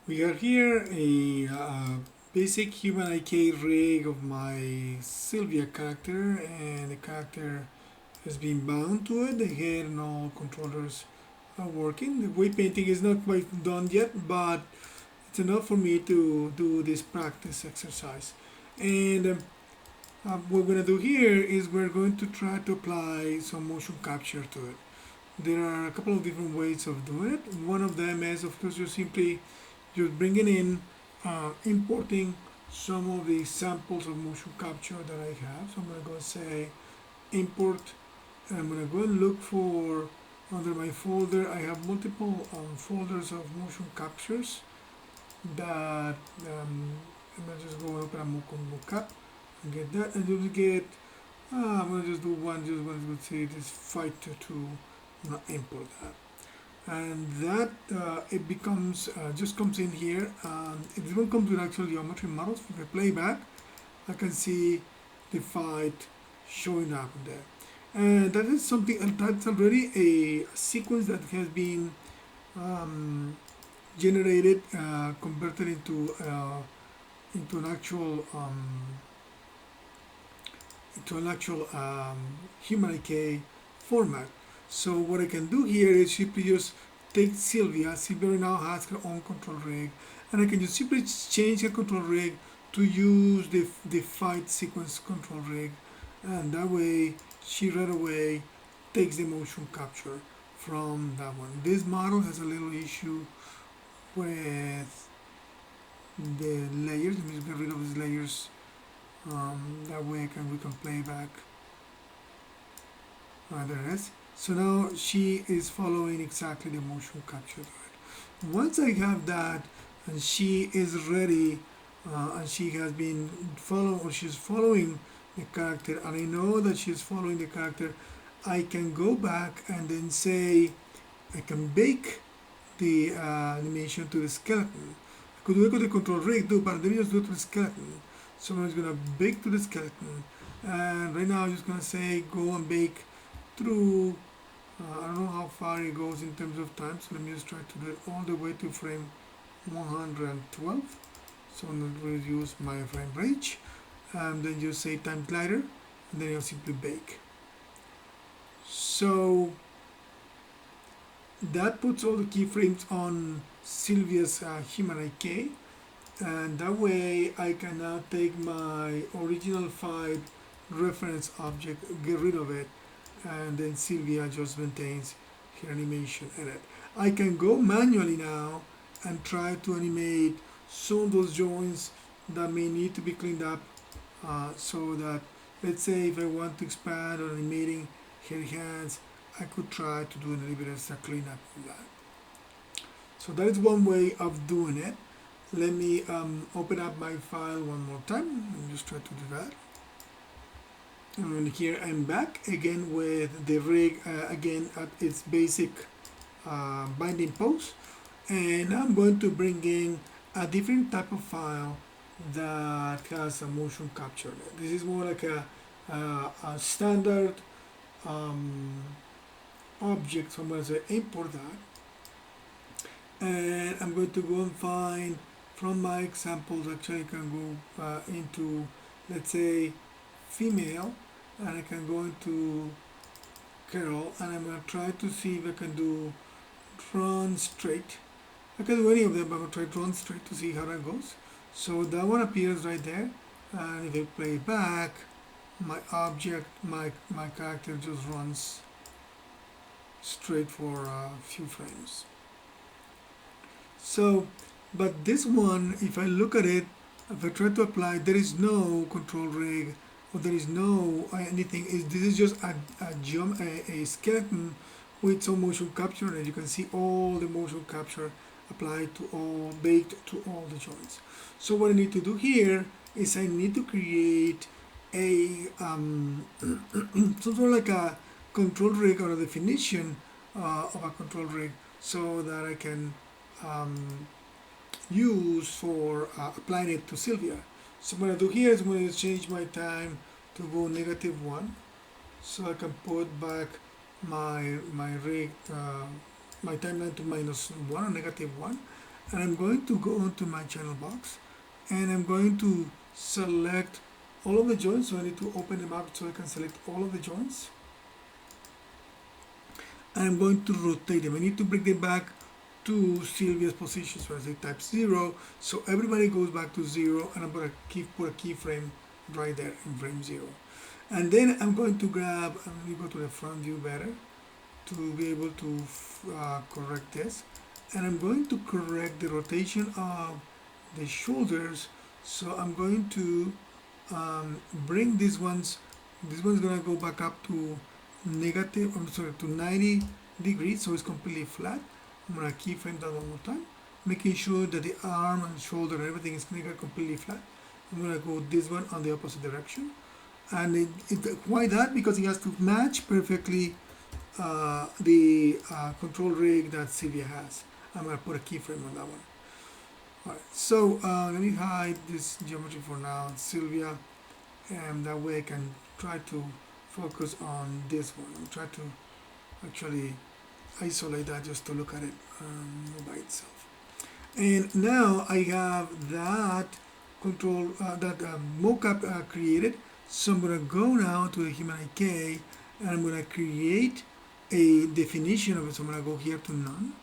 We are here a basic human IK rig of my Sylvia character, and the character has been bound to it. The head and all controllers are working. The weight painting is not quite done yet, but it's enough for me to do this practice exercise. And what we're going to do here is we're going to try to apply some motion capture to it. There are a couple of different ways of doing it. One of them is, of course, just bringing in, importing some of the samples of motion capture that I have. So I'm going to go say import, and I'm going to go and look for under my folder. I have multiple folders of motion captures that I'm going to just go open a mockup and get that, and you'll get. I'm going to just do one. Just want to say this fighter to import that, and that it becomes just comes in here, and it even comes with actual geometry models. If I play back, I can see the fight showing up there, and that is something that's already a sequence that has been um, generated, converted into an actual human IK format. So what I can do here is simply just take Sylvia. Sylvia now has her own control rig, and I can just simply change her control rig to use the fight sequence control rig, and that way she right away takes the motion capture from that one. This model has a little issue with the layers. Let me just get rid of these layers. That way we can play back. There it is. So now she is following exactly the motion capture. Once I have that, and she is ready, and she has been she's following the character, and I know that she's following the character, I can go back and then say I can bake the animation to the skeleton. I could work with the control rig too, but let me just do it to the skeleton. So I'm just gonna bake to the skeleton, and right now I'm just gonna say go and bake through. I don't know how far it goes in terms of time, so let me just try to do it all the way to frame 112. So I'm going to reduce my frame range, and then just say time glider, and then you'll simply bake. So that puts all the keyframes on Sylvia's human IK, and that way I can now take my original fight reference object, get rid of it, and then Sylvia just maintains her animation in it. I can go manually now and try to animate some of those joints that may need to be cleaned up, so that, let's say if I want to expand on animating her hands, I could try to do a little bit of a cleanup of that. So that is one way of doing it. Let me open up my file one more time and just try to do that. And here I'm back again with the rig again at its basic binding pose, and I'm going to bring in a different type of file that has a motion capture. This is more like a standard object, so I'm going to say import that, and I'm going to go and find from my examples. Actually I can go into, let's say, female, and I can go into Carol, and I'm going to try to see if I can do drawn straight. I can do any of them, but I'm going to try drawn straight to see how that goes. So that one appears right there, and if I play back, my object, my character just runs straight for a few frames. So, but this one, if I look at it, if I try to apply, there is no control rig, or there is no anything. This is just a skeleton with some motion capture, and you can see all the motion capture applied to all, baked to all the joints. So what I need to do here is I need to create a some sort of like a control rig, or a definition of a control rig, so that I can use for applying it to Sylvia. So what I do here is I'm going to change my time to go -1, so I can put back my rig, my timeline to -1 or -1, and I'm going to go into my channel box, and I'm going to select all of the joints. So I need to open them up so I can select all of the joints, and I'm going to rotate them. I need to bring them back to Sylvia's position. So I say type 0, so everybody goes back to 0, and I'm going to put a keyframe right there in frame 0. And then I'm going to grab, and let me go to the front view better to be able to correct this. And I'm going to correct the rotation of the shoulders. So I'm going to bring these ones, this one's going to go back up to to 90 degrees, so it's completely flat. I'm going to keyframe that one more time, making sure that the arm and shoulder and everything is completely flat. I'm going to go this one on the opposite direction. And why that? Because it has to match perfectly the control rig that Sylvia has. I'm going to put a keyframe on that one. Alright, so let me hide this geometry for now, Sylvia, and that way I can try to focus on this one. I'll try to actually isolate that just to look at it by itself. And now I have that control, that mocap created. So I'm going to go now to the Human IK, and I'm going to create a definition of it. So I'm going to go here to none,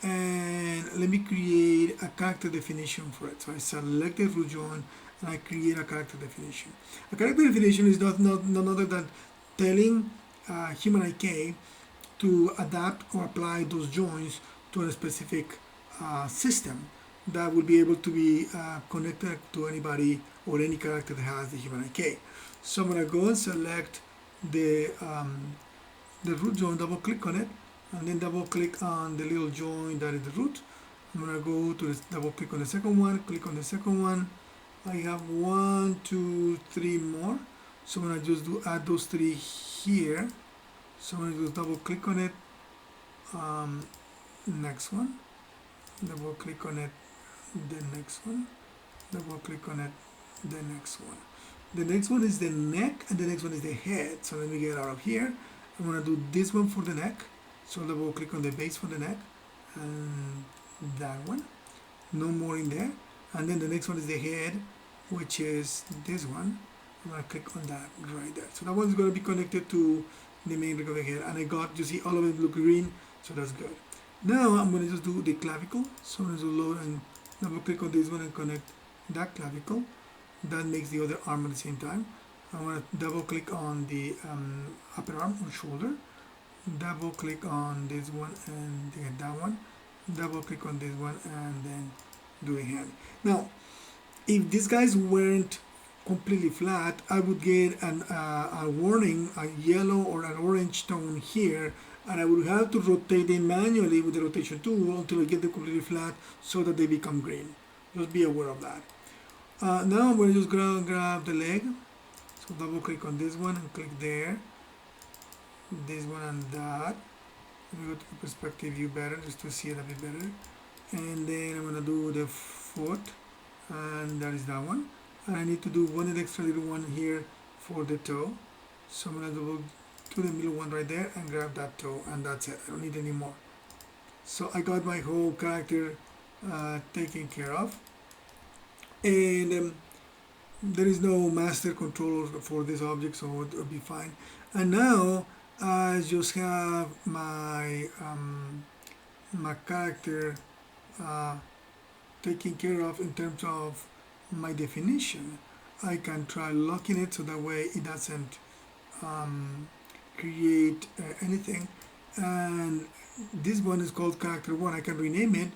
and let me create a character definition for it. So I select the root join, and I create a character definition. A character definition is none other than telling Human IK to adapt or apply those joins to a specific system that will be able to be connected to anybody or any character that has the Human IK. So I'm going to go and select the root join, double click on it, and then double click on the little join that is the root. I'm going to go to this, double click on the second one, click on the second one. I have 1, 2, 3 more. So I'm going to just add those 3 here. So I'm going to just double click on it. Next one. Double click on it. The next one. Double click on it. The next one. The next one is the neck, and the next one is the head. So let me get out of here. I'm going to do this one for the neck. So double click on the base for the neck, and that one. No more in there. And then the next one is the head, which is this one. I'm going to click on that right there. So that one's going to be connected to the main rig of the head. And I got, you see, all of it look green, so that's good. Now I'm going to just do the clavicle. So I'm going to load and double click on this one and connect that clavicle. That makes the other arm at the same time. I'm going to double click on the upper arm or shoulder. Double click on this one and get that one. Double click on this one and then do the hand. Now, if these guys weren't completely flat, I would get a warning, a yellow or an orange tone here, and I would have to rotate them manually with the rotation tool until I get them completely flat so that they become green. Just be aware of that. Now I'm going to just grab the leg. So double click on this one and click there. This one and that. Let me go to the perspective view better just to see it a bit better. And then I'm going to do the foot, and that is that one. And I need to do one extra little one here for the toe. So I'm going to double to the middle one right there and grab that toe, and that's it. I don't need any more. So I got my whole character taken care of. And there is no master controller for this object, so it'll be fine. And now I just have my my character taken care of in terms of my definition. I can try locking it so that way it doesn't create anything. And this one is called character 1. I can rename it,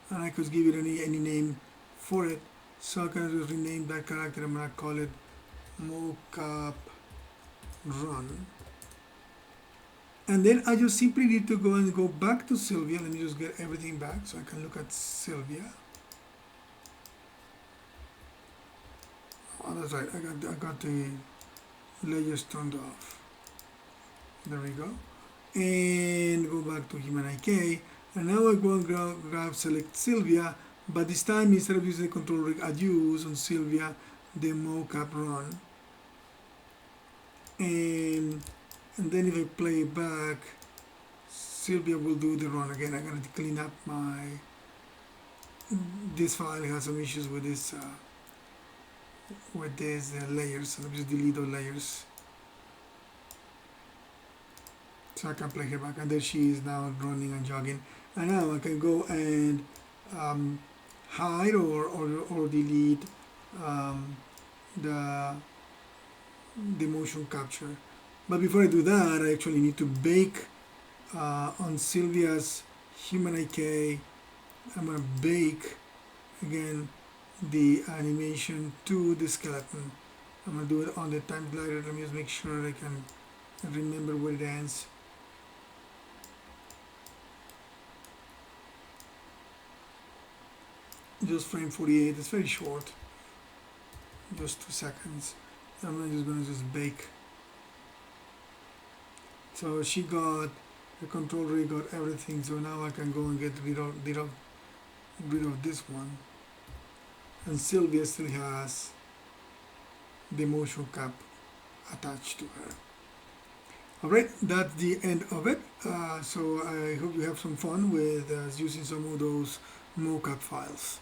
and I could give it any name for it. So I can just rename that character. I'm going to call it mocap run. And then I just simply need to go and go back to Sylvia. Let me just get everything back so I can look at Sylvia. Oh, that's right. I got the layers turned off. There we go. And go back to Human IK. And now I go and grab select Sylvia. But this time, instead of using the control rig, I use on Sylvia the mocap run. And then if I play it back, Sylvia will do the run again. I'm going to clean up my this file has some issues with this layers, so let me just delete those layers so I can play her back. And there she is now running and jogging. And now I can go and hide or delete the motion capture. But before I do that, I actually need to bake on Sylvia's Human IK. I'm going to bake again the animation to the skeleton. I'm going to do it on the time glider. Let me just make sure I can remember where it ends. Just frame 48, it's very short, just 2 seconds. I'm just going to just bake. So she got the control rig, got everything, so now I can go and get rid of this one. And Sylvia still has the motion cap attached to her. Alright, that's the end of it. So I hope you have some fun with using some of those mocap files.